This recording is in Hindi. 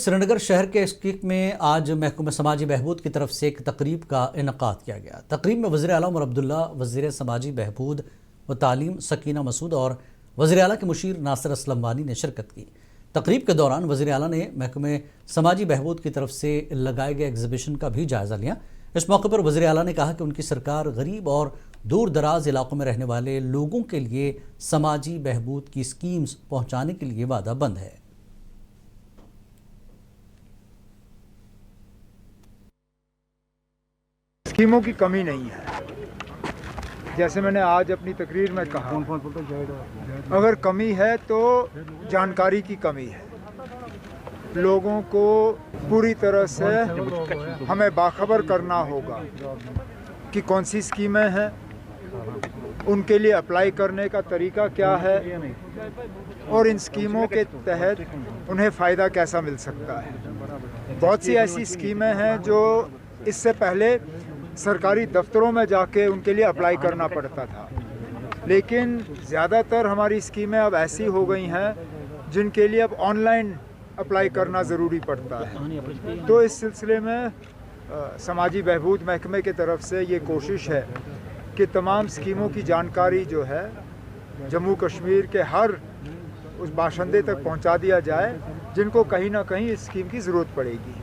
श्रीनगर शहर के स्कीक में आज महकमा समाजी बहबूद की तरफ से एक तकरीब का इनेकाद किया गया। तकरीब में वज़ीर आला उमर अब्दुल्ला, वज़ीर समाजी बहबूद व तालीम सकीना मसूद और वज़ीर आला के मुशीर नासिर असलम वानी ने शिरकत की। तकरीब के दौरान वज़ीर आला ने महकमे समाजी बहबूद की तरफ से लगाए गए एग्जीबिशन का भी जायज़ा लिया। इस मौके पर वज़ीर आला ने कहा कि उनकी सरकार गरीब और दूर दराज इलाकों में रहने वाले लोगों के लिए समाजी बहबूद की स्कीम्स पहुँचाने के लिए वादाबंद है। स्कीमों की कमी नहीं है। जैसे मैंने आज अपनी तकरीर में कहा, अगर कमी है तो जानकारी की कमी है। लोगों को पूरी तरह से हमें बाखबर करना होगा कि कौन सी स्कीमें हैं, उनके लिए अप्लाई करने का तरीका क्या है और इन स्कीमों के तहत उन्हें फ़ायदा कैसा मिल सकता है। बहुत सी ऐसी स्कीमें हैं जो इससे पहले सरकारी दफ्तरों में जाके उनके लिए अप्लाई करना पड़ता था, लेकिन ज़्यादातर हमारी स्कीमें अब ऐसी हो गई हैं जिनके लिए अब ऑनलाइन अप्लाई करना ज़रूरी पड़ता है। तो इस सिलसिले में समाजी बहबूद महकमे की तरफ से ये कोशिश है कि तमाम स्कीमों की जानकारी जो है जम्मू कश्मीर के हर उस बाशिंदे तक पहुंचा दिया जाए जिनको कहीं ना कहीं इस स्कीम की ज़रूरत पड़ेगी।